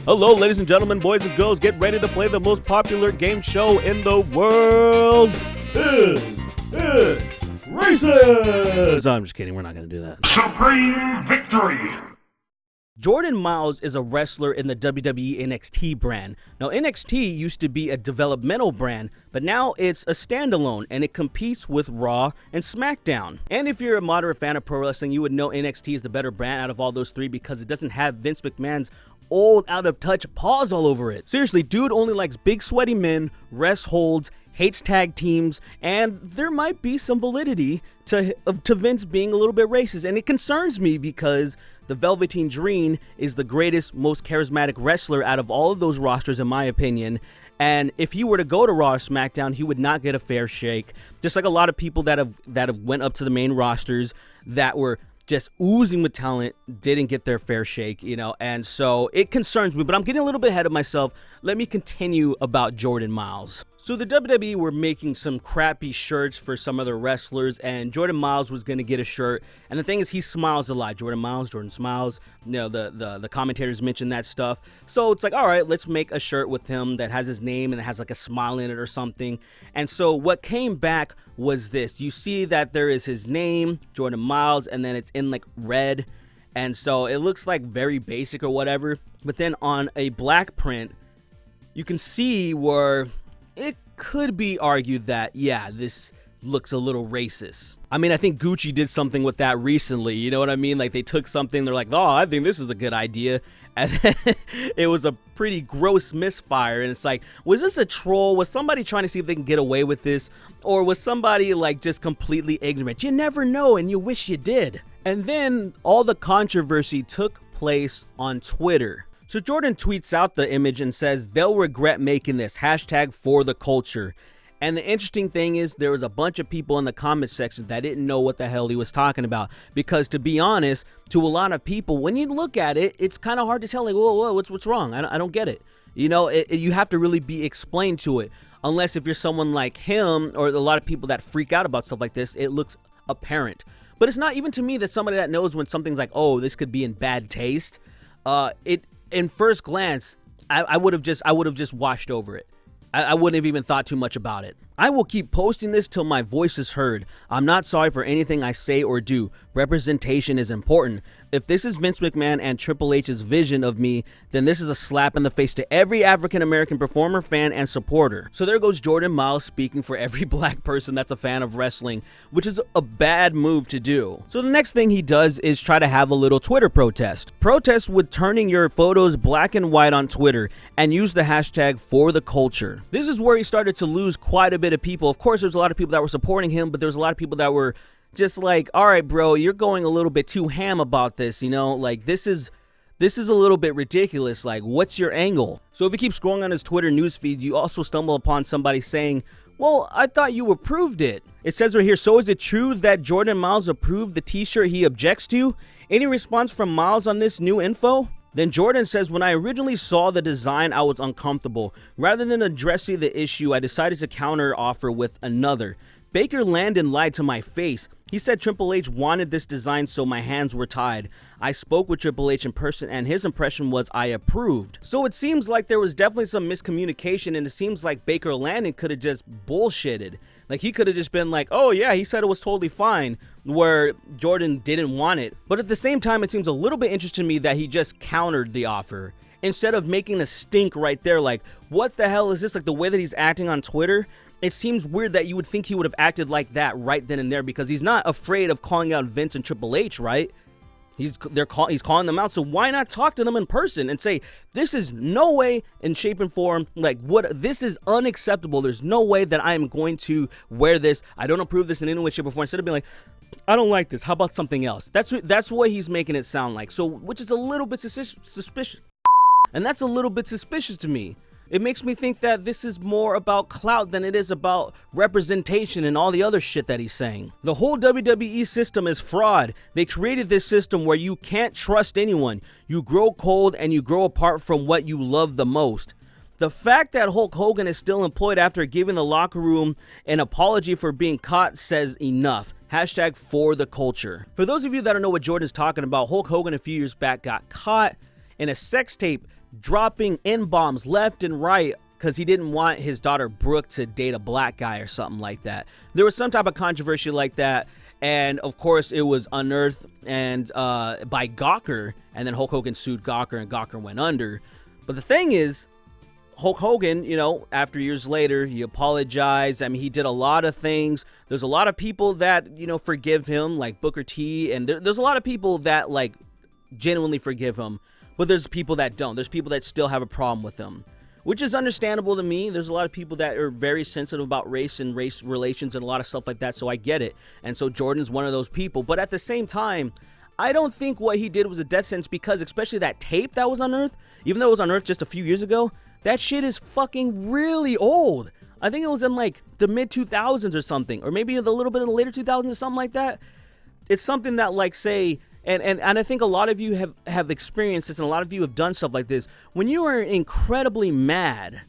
Hello, ladies and gentlemen, boys and girls, get ready to play the most popular game show in the world. Is Races! I'm just kidding, we're not going to do that. Supreme victory! Jordan Myles is a wrestler in the WWE NXT brand. Now, NXT used to be a developmental brand, but now it's a standalone, and it competes with Raw and SmackDown. And if you're a moderate fan of pro wrestling, you would know NXT is the better brand out of all those three because it doesn't have Vince McMahon's old, out-of-touch paws all over it. Seriously, dude only likes big, sweaty men, rest holds, hates tag teams, and there might be some validity to Vince being a little bit racist, and it concerns me because the Velveteen Dream is the greatest, most charismatic wrestler out of all of those rosters, in my opinion. And if he were to go to Raw or SmackDown, he would not get a fair shake. Just like a lot of people that have went up to the main rosters that were just oozing with talent didn't get their fair shake, you know, and so it concerns me, but I'm getting a little bit ahead of myself. Let me continue about Jordan Myles. So the WWE were making some crappy shirts for some other wrestlers, and Jordan Myles was going to get a shirt. And the thing is, he smiles a lot. Jordan Myles, Jordan smiles. You know, the commentators mention that stuff. So it's like, all right, let's make a shirt with him that has his name and it has like a smile in it or something. And so what came back was this. You see that there is his name, Jordan Myles, and then it's in like red. And so it looks like very basic or whatever. But then on a black print, you can see where it could be argued that, yeah, this looks a little racist. I mean, I think Gucci did something with that recently, you know what I mean? Like, they took something, they're like, oh, I think this is a good idea. And then it was a pretty gross misfire. And it's like, was this a troll? Was somebody trying to see if they can get away with this? Or was somebody, like, just completely ignorant? You never know, and you wish you did. And then all the controversy took place on Twitter. So Jordan tweets out the image and says, they'll regret making this, #ForTheCulture. And the interesting thing is there was a bunch of people in the comment section that didn't know what the hell he was talking about. Because to be honest, to a lot of people, when you look at it, it's kind of hard to tell, like, whoa, what's wrong? I don't get it. You know, you have to really be explained to it. Unless if you're someone like him or a lot of people that freak out about stuff like this, it looks apparent. But it's not even to me that somebody that knows when something's like, oh, this could be in bad taste. In first glance, I would have just washed over it. I wouldn't have even thought too much about it. I will keep posting this till my voice is heard. I'm not sorry for anything I say or do. Representation is important. If this is Vince McMahon and Triple H's vision of me, then this is a slap in the face to every African-American performer, fan, and supporter. So there goes Jordan Myles speaking for every black person that's a fan of wrestling, which is a bad move to do. So the next thing he does is try to have a little Twitter protest. Protest with turning your photos black and white on Twitter and use the #ForTheCulture. This is where he started to lose quite a bit of people. Of course, there's a lot of people that were supporting him, but there's a lot of people that were just like, all right, bro, you're going a little bit too ham about this, you know, like this is a little bit ridiculous. Like, what's your angle? So if you keep scrolling on his Twitter newsfeed, you also stumble upon somebody saying, well, I thought you approved it. It says right here, so is it true that Jordan Myles approved the t-shirt he objects to? Any response from Myles on this new info? Then Jordan says, when I originally saw the design, I was uncomfortable. Rather than addressing the issue, I decided to counter offer with another. Baker Landon lied to my face. He said Triple H wanted this design, so my hands were tied. I spoke with Triple H in person, and his impression was I approved. So it seems like there was definitely some miscommunication, and it seems like Baker Landon could have just bullshitted. Like, he could have just been like, oh yeah, he said it was totally fine, where Jordan didn't want it. But at the same time, it seems a little bit interesting to me that he just countered the offer instead of making a stink right there. Like, what the hell is this? Like, the way that he's acting on Twitter, it seems weird that you would think he would have acted like that right then and there, because he's not afraid of calling out Vince and Triple H, right? He's calling them out, so why not talk to them in person and say, this is no way in shape and form, like, what, this is unacceptable. There's no way that I am going to wear this. I don't approve this in any way, shape, or form. Instead of being like, I don't like this. How about something else? That's what he's making it sound like. So, which is a little bit suspicious. And that's a little bit suspicious to me. It makes me think that this is more about clout than it is about representation and all the other shit that he's saying. The whole WWE system is fraud. They created this system where you can't trust anyone. You grow cold and you grow apart from what you love the most. The fact that Hulk Hogan is still employed after giving the locker room an apology for being caught says enough. #ForTheCulture. For those of you that don't know what Jordan's talking about, Hulk Hogan a few years back got caught in a sex tape dropping N-bombs left and right because he didn't want his daughter Brooke to date a black guy or something like that. There was some type of controversy like that, and of course it was unearthed and by Gawker, and then Hulk Hogan sued Gawker, and Gawker went under. But the thing is, Hulk Hogan, you know, after years later, he apologized. I mean, he did a lot of things. There's a lot of people that, you know, forgive him, like Booker T, and there's a lot of people that, like, genuinely forgive him, but there's people that don't. There's people that still have a problem with him, which is understandable to me. There's a lot of people that are very sensitive about race and race relations and a lot of stuff like that, so I get it. And so Jordan's one of those people. But at the same time, I don't think what he did was a death sentence, because especially that tape that was unearthed, even though it was unearthed just a few years ago, that shit is fucking really old. I think it was in like the mid-2000s or something, or maybe a little bit in the later 2000s or something like that. It's something that, like, say, and I think a lot of you have experienced this, and a lot of you have done stuff like this. When you are incredibly mad,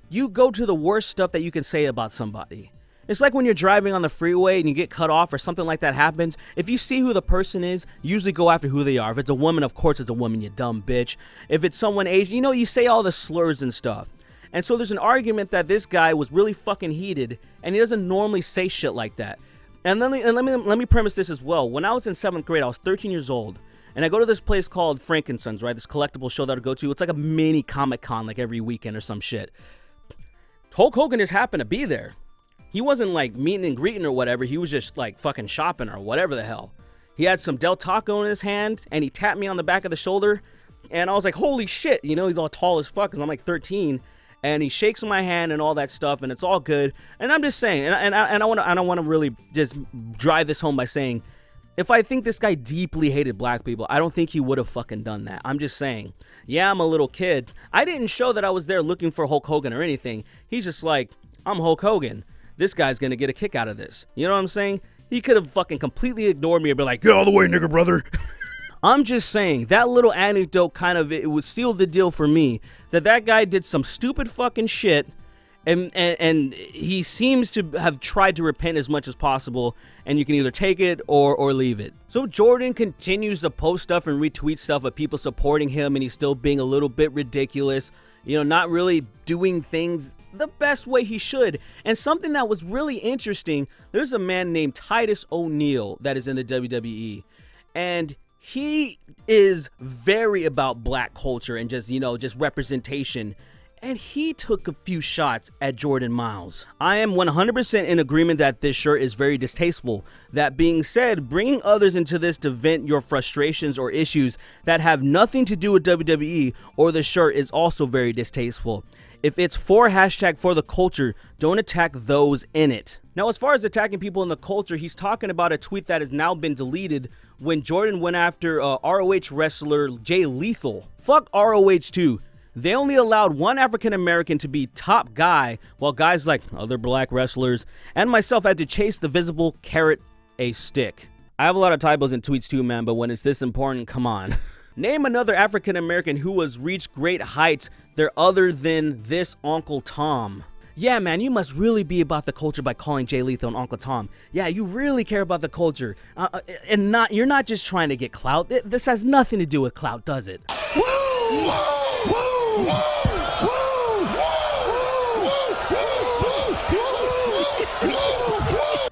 you go to the worst stuff that you can say about somebody. It's like when you're driving on the freeway and you get cut off or something like that happens. If you see who the person is, usually go after who they are. If it's a woman, of course it's a woman, you dumb bitch. If it's someone Asian, you know, you say all the slurs and stuff. And so there's an argument that this guy was really fucking heated, and he doesn't normally say shit like that. And let me premise this as well. When I was in 7th grade, I was 13 years old, and I go to this place called Frankenstein's, right? This collectible show that I go to. It's like a mini Comic-Con, like every weekend or some shit. Hulk Hogan just happened to be there. He wasn't like meeting and greeting or whatever. He was just like fucking shopping or whatever the hell. He had some Del Taco in his hand, and he tapped me on the back of the shoulder, and I was like, holy shit, you know, he's all tall as fuck because I'm like 13, and he shakes my hand and all that stuff, and it's all good. And I'm just saying, and I want to really just drive this home by saying, if I think this guy deeply hated black people, I don't think he would have fucking done that. I'm just saying, yeah, I'm a little kid. I didn't show that I was there looking for Hulk Hogan or anything. He's just like, I'm Hulk Hogan. This guy's gonna get a kick out of this. You know what I'm saying? He could have fucking completely ignored me and be like, get out of the way, nigga, brother. I'm just saying, that little anecdote kind of, it would seal the deal for me, that guy did some stupid fucking shit, and he seems to have tried to repent as much as possible, and you can either take it or leave it. So Jordan continues to post stuff and retweet stuff of people supporting him, and he's still being a little bit ridiculous, you know, not really doing things the best way he should. And something that was really interesting, there's a man named Titus ONeill that is in the WWE, and he is very about black culture and just, you know, just representation. And he took a few shots at Jordan Myles. I am 100% in agreement that this shirt is very distasteful. That being said, bringing others into this to vent your frustrations or issues that have nothing to do with WWE or the shirt is also very distasteful. If it's for the culture, don't attack those in it. Now, as far as attacking people in the culture, he's talking about a tweet that has now been deleted when Jordan went after ROH wrestler Jay Lethal. Fuck ROH too. They only allowed one African American to be top guy, while guys like other black wrestlers and myself had to chase the visible carrot a stick. I have a lot of typos in tweets too, man, but when it's this important, come on. Name another African American who has reached great heights there other than this Uncle Tom. Yeah, man, you must really be about the culture by calling Jay Lethal and Uncle Tom. Yeah, you really care about the culture. And you're not just trying to get clout. This has nothing to do with clout, does it? Woo! Woo!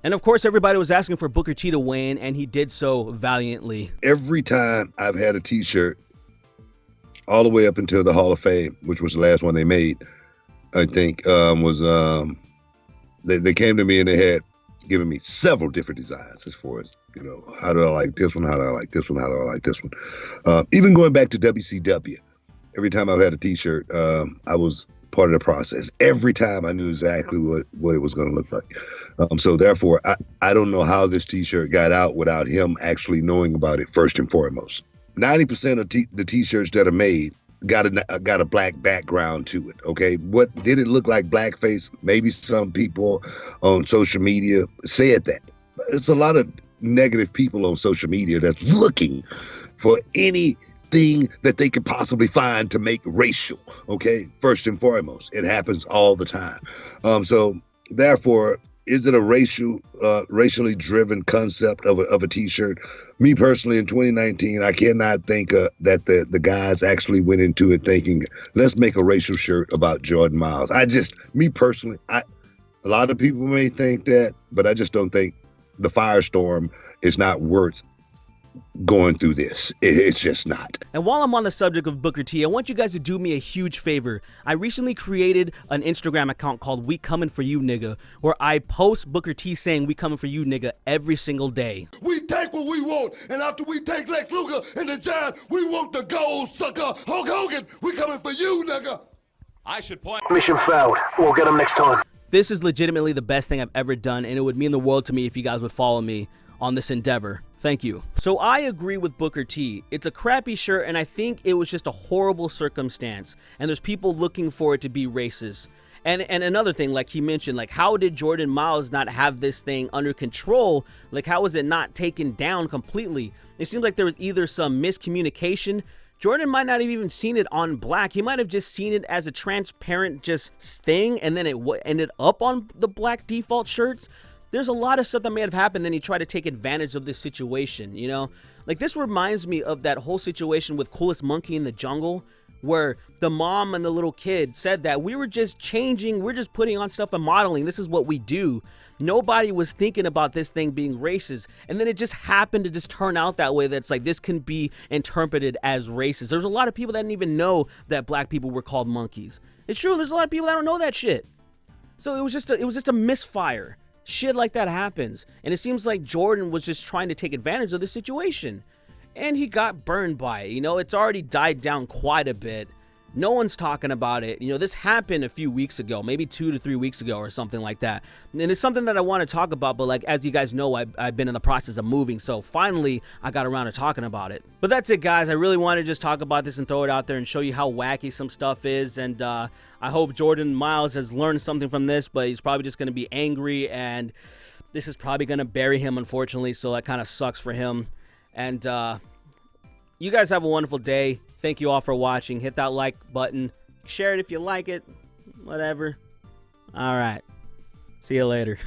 And of course, everybody was asking for Booker T to win, and he did so valiantly. Every time I've had a t-shirt, all the way up until the Hall of Fame, which was the last one they made, I think, they came to me and they had given me several different designs as far as, you know, how do I like this one? How do I like this one? How do I like this one? Even going back to WCW, every time I've had a t-shirt, I was part of the process. Every time I knew exactly what it was going to look like. So therefore, I don't know how this t-shirt got out without him actually knowing about it first and foremost. 90% of the t-shirts that are made got a black background to it. Okay, what did it look like? Blackface? Maybe some people on social media said that. It's a lot of negative people on social media that's looking for anything that they could possibly find to make racial. Okay, first and foremost, it happens all the time. So therefore, is it a racially driven concept of a t-shirt? Me personally, in 2019, I cannot think that the guys actually went into it thinking, let's make a racial shirt about Jordan Myles. Me personally, a lot of people may think that, but I just don't think the firestorm is not worth going through this. It's just not. And while I'm on the subject of Booker T, I want you guys to do me a huge favor. I recently created an Instagram account called We Coming For You Nigga, where I post Booker T saying we coming for you nigga every single day. We take what we want, and after we take Lex Luger and the Giant, we want the gold sucker Hulk Hogan. We coming for you, nigga. I should point. Mission failed. We'll get him next time. This is legitimately the best thing I've ever done, and it would mean the world to me if you guys would follow me on this endeavor. Thank you. So I agree with Booker T. It's a crappy shirt, and I think it was just a horrible circumstance, and there's people looking for it to be racist. And another thing, like he mentioned, like, how did Jordan Myles not have this thing under control? Like, how was it not taken down completely? It seems like there was either some miscommunication. Jordan might not have even seen it on black. He might have just seen it as a transparent just thing, and then it ended up on the black default shirts. There's a lot of stuff that may have happened, then he tried to take advantage of this situation, you know? Like, this reminds me of that whole situation with Coolest Monkey in the Jungle, where the mom and the little kid said that we were just changing, we're just putting on stuff and modeling, this is what we do. Nobody was thinking about this thing being racist, and then it just happened to just turn out that way. That's like, this can be interpreted as racist. There's a lot of people that didn't even know that black people were called monkeys. It's true, there's a lot of people that don't know that shit. So it was just a misfire. Shit like that happens, and it seems like Jordan was just trying to take advantage of the situation, and he got burned by it. You know, it's already died down quite a bit. No one's talking about it. You know, this happened a few weeks ago, maybe 2 to 3 weeks ago or something like that. And it's something that I want to talk about, but like, as you guys know, I've been in the process of moving, so finally I got around to talking about it. But that's it, guys. I really want to just talk about this and throw it out there and show you how wacky some stuff is. And I hope Jordan Myles has learned something from this, but he's probably just going to be angry, and this is probably going to bury him, unfortunately, so that kind of sucks for him. And you guys have a wonderful day. Thank you all for watching. Hit that like button. Share it if you like it. Whatever. All right. See you later.